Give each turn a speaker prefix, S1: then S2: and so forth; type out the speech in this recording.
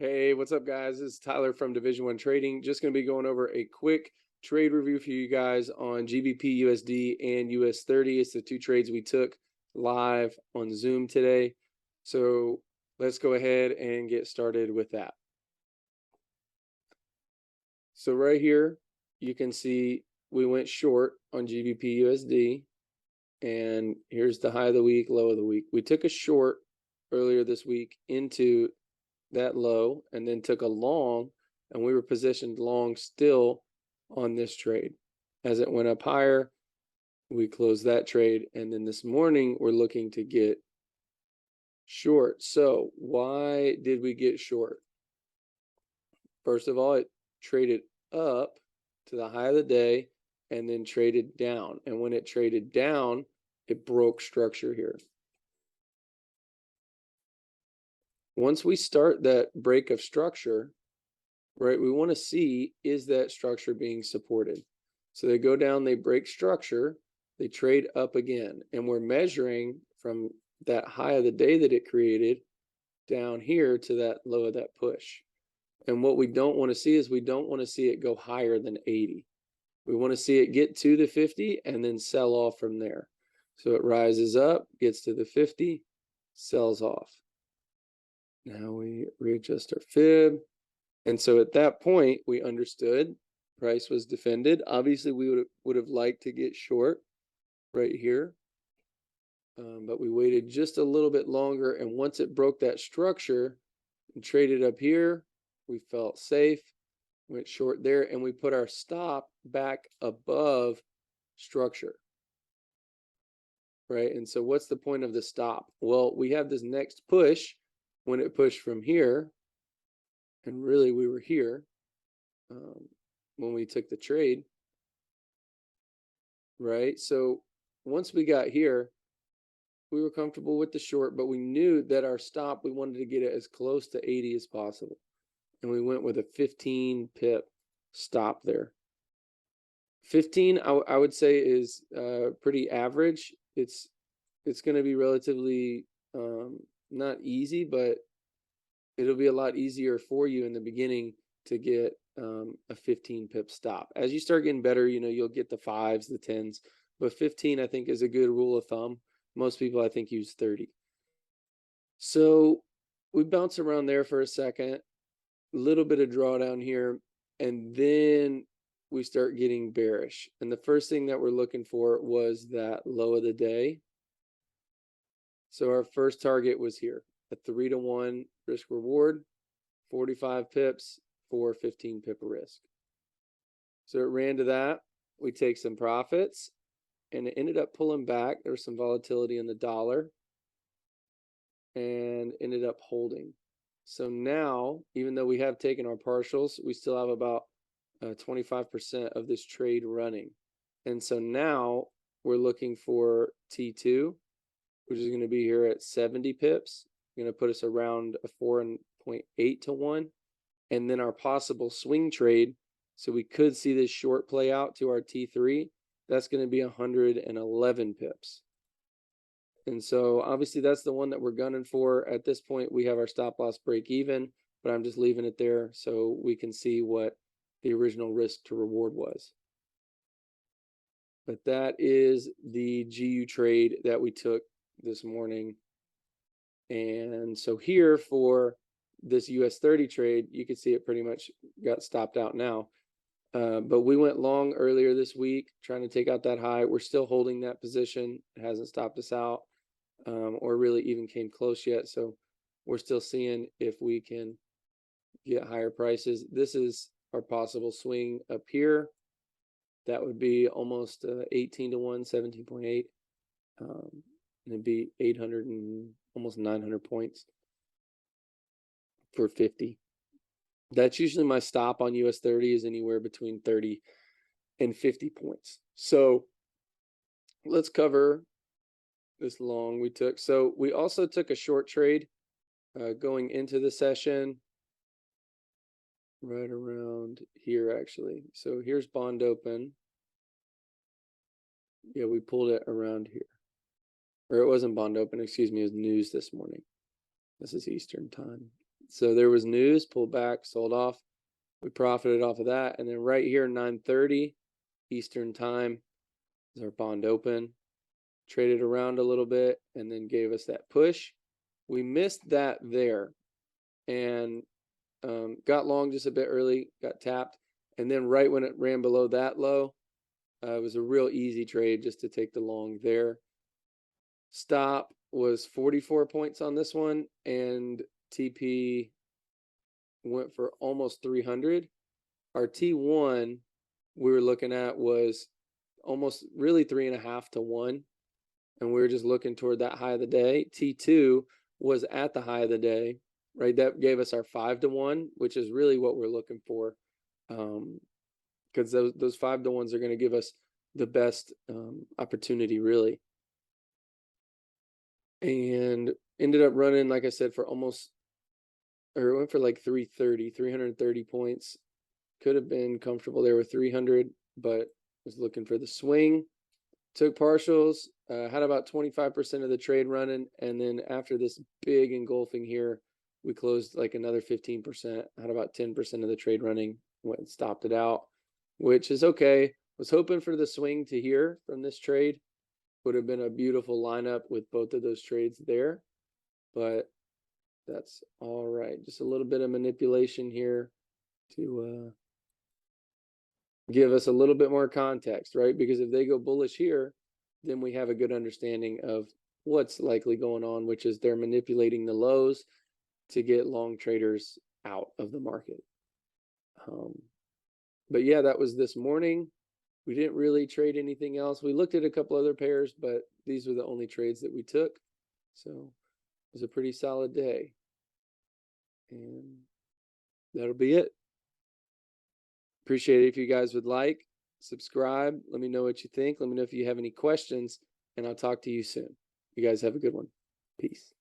S1: Hey, what's up, guys? This is Tyler from Division One Trading. Just going to be going over a quick trade review for you guys on GBPUSD and US30. It's the two trades we took live on Zoom today. So let's go ahead and get started with that. So right here, you can see we went short on GBPUSD, and here's the high of the week, low of the week. We took a short earlier this week into that low and then took a long, and we were positioned long still on this trade. As it went up higher, we closed that trade, and then this morning we're looking to get short. So why did we get short? First of all, it traded up to the high of the day and then traded down, and when it traded down, it broke structure here. Once we start that break of structure, right, we want to see, is that structure being supported? So they go down, they break structure, they trade up again, and we're measuring from that high of the day that it created down here to that low of that push. And what we don't want to see is we don't want to see it go higher than 80. We want to see it get to the 50 and then sell off from there. So it rises up, gets to the 50, sells off. Now we readjust our fib. And so at that point, we understood price was defended. Obviously, we would have liked to get short right here, but we waited just a little bit longer. And once it broke that structure and traded up here, we felt safe, went short there, and we put our stop back above structure, right? And so what's the point of the stop? Well, we have this next push when it pushed from here, and really we were here when we took the trade, right? So once we got here, we were comfortable with the short, but we knew that our stop, we wanted to get it as close to 80 as possible. And we went with a 15 pip stop there. 15, I would say, is pretty average. It's going to be relatively not easy, but it'll be a lot easier for you in the beginning to get a 15 pip stop. As you start getting better, you'll get the 5s, the 10s, but 15 I think is a good rule of thumb. Most people I think use 30. So we bounce around there for a second, a little bit of drawdown here, and then we start getting bearish. And the first thing that we're looking for was that low of the day. So our first target was here, a 3-to-1 risk reward, 45 pips for 15 pip of risk. So it ran to that. We take some profits, and it ended up pulling back. There was some volatility in the dollar, and ended up holding. So now, even though we have taken our partials, we still have about 25% of this trade running. And so now we're looking for T2, which is going to be here at 70 pips. Going to put us around a 4.8 to 1. And then our possible swing trade, so we could see this short play out to our T3. That's going to be 111 pips. And so obviously that's the one that we're gunning for. At this point, we have our stop loss break even, but I'm just leaving it there so we can see what the original risk to reward was. But that is the GU trade that we took this morning. And so here for this US30 trade, you can see it pretty much got stopped out now. But we went long earlier this week trying to take out that high. We're still holding that position. It hasn't stopped us out or really even came close yet. So we're still seeing if we can get higher prices. This is our possible swing up here. That would be almost 18 to 1, 17.8. And it'd be 800 and almost 900 points for 50. That's usually my stop on US30 is anywhere between 30 and 50 points. So let's cover this long we took. So we also took a short trade going into the session right around here, actually. So here's bond open. Yeah, we pulled it around here. Or it wasn't bond open, excuse me, it was news this morning. This is Eastern time. So there was news, pulled back, sold off. We profited off of that. And then right here, 9:30 Eastern time is our bond open. Traded around a little bit and then gave us that push. We missed that there and got long just a bit early, got tapped. And then right when it ran below that low, it was a real easy trade just to take the long there. Stop was 44 points on this one, and TP went for almost 300. Our T1 we were looking at was almost really 3.5 to 1. And we were just looking toward that high of the day. T2 was at the high of the day, right? That gave us our 5 to 1, which is really what we're looking for. Because those 5 to 1s are going to give us the best opportunity, really. And ended up running, like I said, for almost, or it went for like 330 points. Could have been comfortable there with 300, but was looking for the swing. Took partials, had about 25% of the trade running, and then after this big engulfing here, we closed like another 15%, had about 10% of the trade running, went and stopped it out, which is okay. Was hoping for the swing to here from this trade. Would have been a beautiful lineup with both of those trades there, but that's all right. Just a little bit of manipulation here to give us a little bit more context, right? Because if they go bullish here, then we have a good understanding of what's likely going on, which is they're manipulating the lows to get long traders out of the market. But yeah, that was this morning. We didn't really trade anything else. We looked at a couple other pairs, but these were the only trades that we took. So it was a pretty solid day. And that'll be it. Appreciate it if you guys would like, subscribe. Let me know what you think. Let me know if you have any questions, and I'll talk to you soon. You guys have a good one. Peace.